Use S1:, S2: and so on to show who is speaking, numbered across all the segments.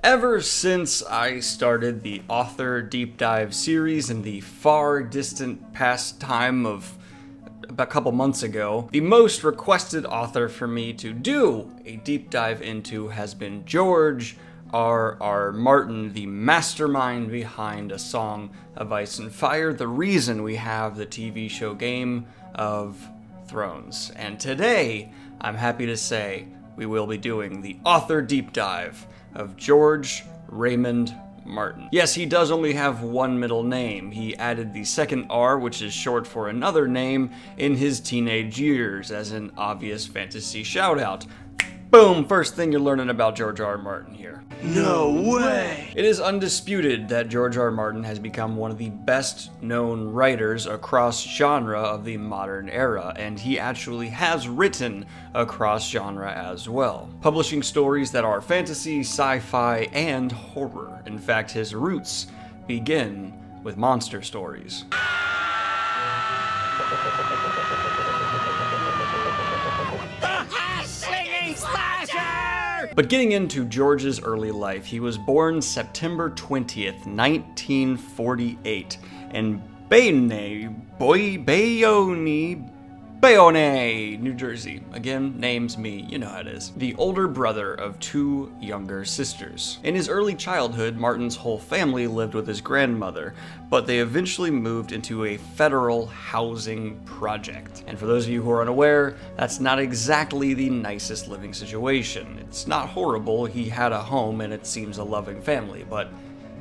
S1: Ever since I started the author deep dive series in the far distant past time of about a couple months ago, the most requested author for me to do a deep dive into has been George R. Martin, the mastermind behind A Song of Ice and Fire, the reason we have the TV show Game of Thrones. And today, I'm happy to say, we will be doing the author deep dive of George Raymond Martin. Yes, he does only have one middle name. He added the second R, which is short for another name, in his teenage years as an obvious fantasy shout-out. Boom! First thing you're learning about George R. Martin here.
S2: No way!
S1: It is undisputed that George R. Martin has become one of the best known writers across genre of the modern era, and he actually has written across genre as well, publishing stories that are fantasy, sci-fi, and horror. In fact, his roots begin with monster stories. But getting into George's early life, he was born September 20th, 1948, in Bayonne, New Jersey. Again, name's me, you know how it is. The older brother of two younger sisters. In his early childhood, Martin's whole family lived with his grandmother, but they eventually moved into a federal housing project. And for those of you who are unaware, that's not exactly the nicest living situation. It's not horrible, he had a home and it seems a loving family, but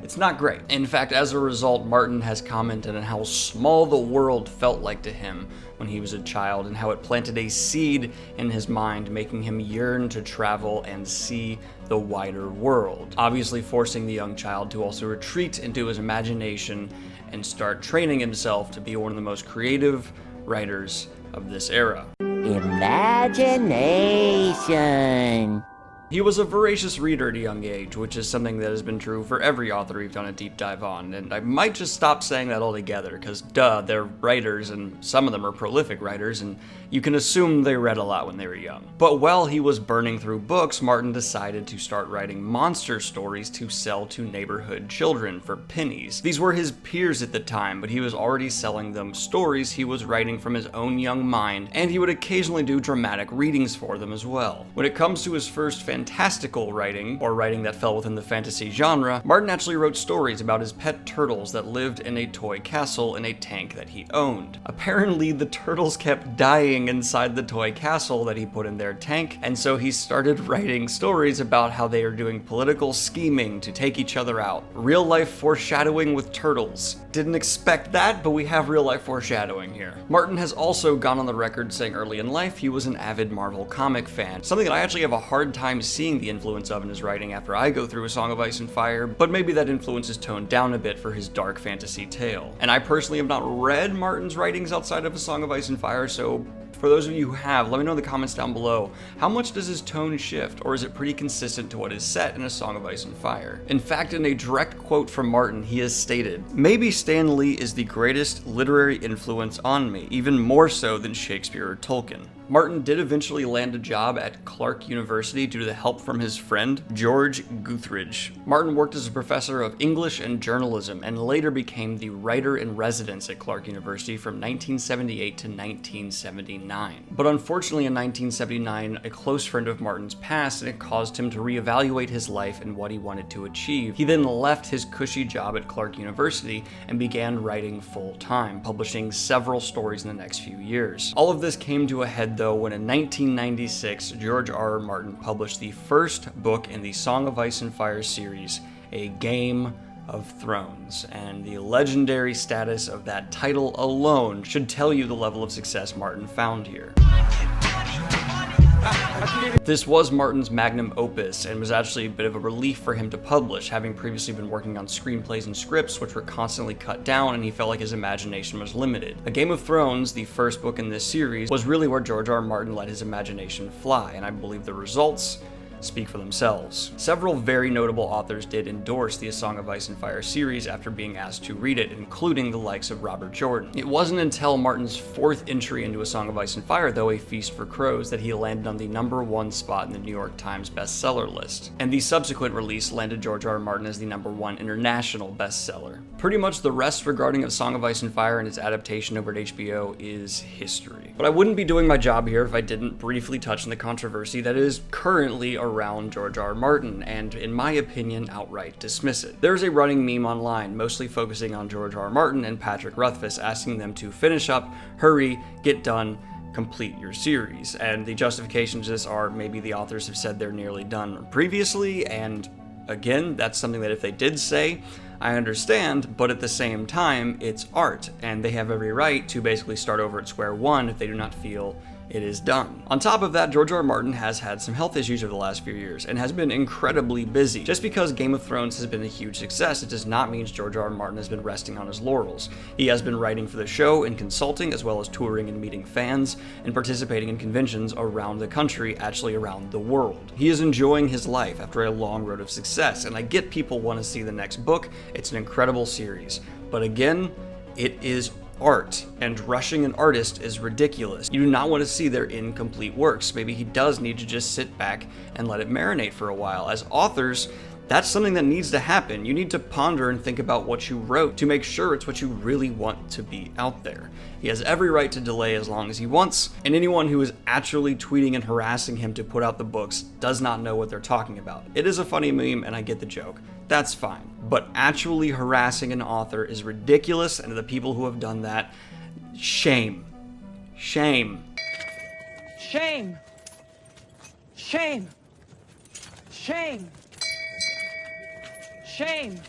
S1: it's not great. In fact, as a result, Martin has commented on how small the world felt like to him when he was a child and how it planted a seed in his mind, making him yearn to travel and see the wider world, obviously forcing the young child to also retreat into his imagination and start training himself to be one of the most creative writers of this era.
S3: Imagination.
S1: He was a voracious reader at a young age, which is something that has been true for every author we've done a deep dive on, and I might just stop saying that altogether, because they're writers, and some of them are prolific writers, and you can assume they read a lot when they were young. But while he was burning through books, Martin decided to start writing monster stories to sell to neighborhood children for pennies. These were his peers at the time, but he was already selling them stories he was writing from his own young mind, and he would occasionally do dramatic readings for them as well. When it comes to his first fantastical writing, or writing that fell within the fantasy genre, Martin actually wrote stories about his pet turtles that lived in a toy castle in a tank that he owned. Apparently, the turtles kept dying inside the toy castle that he put in their tank, and so he started writing stories about how they are doing political scheming to take each other out. Real life foreshadowing with turtles. Didn't expect that, but we have real life foreshadowing here. Martin has also gone on the record saying early in life he was an avid Marvel comic fan, something that I actually have a hard time seeing the influence of in his writing after I go through A Song of Ice and Fire, but maybe that influence is toned down a bit for his dark fantasy tale. And I personally have not read Martin's writings outside of A Song of Ice and Fire, so for those of you who have, let me know in the comments down below, how much does his tone shift, or is it pretty consistent to what is set in A Song of Ice and Fire? In fact, in a direct quote from Martin, he has stated, "Maybe Stan Lee is the greatest literary influence on me, even more so than Shakespeare or Tolkien." Martin did eventually land a job at Clark University due to the help from his friend, George Guthridge. Martin worked as a professor of English and journalism and later became the writer-in-residence at Clark University from 1978 to 1979. But unfortunately in 1979, a close friend of Martin's passed and it caused him to reevaluate his life and what he wanted to achieve. He then left his cushy job at Clark University and began writing full-time, publishing several stories in the next few years. All of this came to a head though when in 1996, George R. Martin published the first book in the Song of Ice and Fire series, A Game of Thrones, and the legendary status of that title alone should tell you the level of success Martin found here. This was Martin's magnum opus and was actually a bit of a relief for him to publish, having previously been working on screenplays and scripts which were constantly cut down and he felt like his imagination was limited. A Game of Thrones, the first book in this series, was really where George R. Martin let his imagination fly, and I believe the results speak for themselves. Several very notable authors did endorse the A Song of Ice and Fire series after being asked to read it, including the likes of Robert Jordan. It wasn't until Martin's fourth entry into A Song of Ice and Fire, though, A Feast for Crows, that he landed on the #1 spot in the New York Times bestseller list. And the subsequent release landed George R. R. Martin as the #1 international bestseller. Pretty much the rest regarding A Song of Ice and Fire and its adaptation over at HBO is history. But I wouldn't be doing my job here if I didn't briefly touch on the controversy that is currently around George R. R. Martin, and in my opinion, outright dismiss it. There's a running meme online, mostly focusing on George R. R. Martin and Patrick Rothfuss, asking them to finish up, hurry, get done, complete your series. And the justifications to this are maybe the authors have said they're nearly done previously, and again, that's something that if they did say, I understand, but at the same time, it's art, and they have every right to basically start over at square one if they do not feel it is done. On top of that, George R. R. Martin has had some health issues over the last few years and has been incredibly busy. Just because Game of Thrones has been a huge success, it does not mean George R. R. Martin has been resting on his laurels. He has been writing for the show and consulting, as well as touring and meeting fans and participating in conventions around the country, actually around the world. He is enjoying his life after a long road of success, and I get people want to see the next book. It's an incredible series. But again, it is art, and rushing an artist is ridiculous. You do not want to see their incomplete works. Maybe he does need to just sit back and let it marinate for a while. As authors, that's something that needs to happen. You need to ponder and think about what you wrote to make sure it's what you really want to be out there. He has every right to delay as long as he wants, and anyone who is actually tweeting and harassing him to put out the books does not know what they're talking about. It is a funny meme, and I get the joke. That's fine. But actually harassing an author is ridiculous, and to the people who have done that, shame. Shame.
S2: Shame. Shame. Shame. Shame.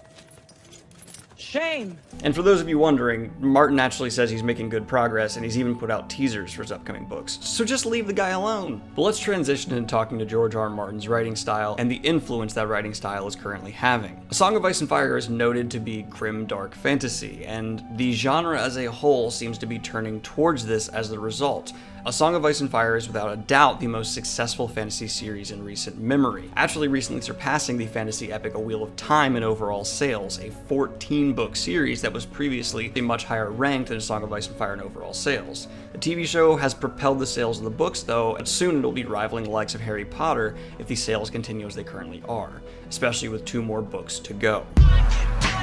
S2: Shame.
S1: And for those of you wondering, Martin actually says he's making good progress, and he's even put out teasers for his upcoming books. So just leave the guy alone. But let's transition into talking to George R. R. Martin's writing style and the influence that writing style is currently having. A Song of Ice and Fire is noted to be grim, dark fantasy, and the genre as a whole seems to be turning towards this as the result. A Song of Ice and Fire is without a doubt the most successful fantasy series in recent memory, actually recently surpassing the fantasy epic A Wheel of Time in overall sales, a 14-book series that was previously a much higher ranked than A Song of Ice and Fire in overall sales. The TV show has propelled the sales of the books, though, and soon it'll be rivaling the likes of Harry Potter if the sales continue as they currently are, especially with 2 more books to go.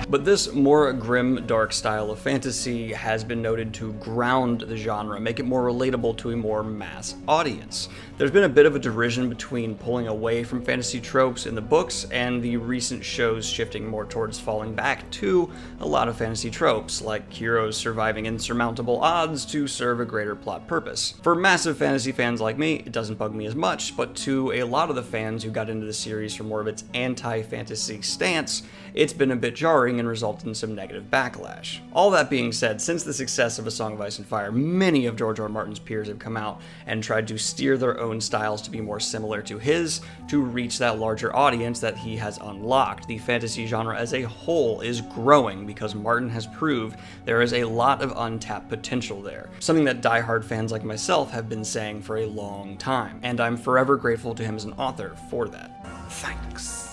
S1: But this more grim, dark style of fantasy has been noted to ground the genre, make it more relatable to a more mass audience. There's been a bit of a derision between pulling away from fantasy tropes in the books and the recent shows shifting more towards falling back to a lot of fantasy tropes, like heroes surviving insurmountable odds to serve a greater plot purpose. For massive fantasy fans like me, it doesn't bug me as much, but to a lot of the fans who got into the series for more of its anti-fantasy stance, it's been a bit jarring and resulted in some negative backlash. All that being said, since the success of A Song of Ice and Fire, many of George R. R. Martin's peers have come out and tried to steer their own styles to be more similar to his, to reach that larger audience that he has unlocked. The fantasy genre as a whole is growing because Martin has proved there is a lot of untapped potential there, something that diehard fans like myself have been saying for a long time, and I'm forever grateful to him as an author for that. Thanks.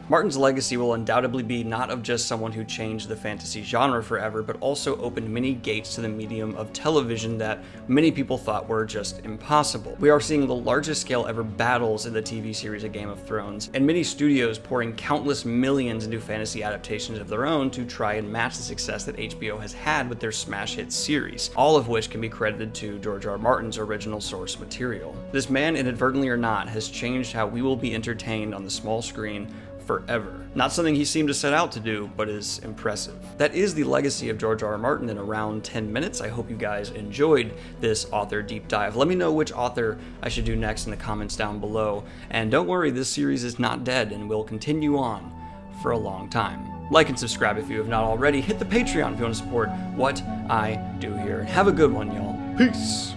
S1: Martin's legacy will undoubtedly be not of just someone who changed the fantasy genre forever, but also opened many gates to the medium of television that many people thought were just impossible. We are seeing the largest scale ever battles in the TV series of Game of Thrones, and many studios pouring countless millions into fantasy adaptations of their own to try and match the success that HBO has had with their smash hit series, all of which can be credited to George R. R. Martin's original source material. This man, inadvertently or not, has changed how we will be entertained on the small screen forever. Not something he seemed to set out to do, but is impressive. That is the legacy of George R. R. Martin in around 10 minutes. I hope you guys enjoyed this author deep dive. Let me know which author I should do next in the comments down below. And don't worry, this series is not dead and will continue on for a long time. Like and subscribe if you have not already. Hit the Patreon if you want to support what I do here. Have a good one, y'all. Peace.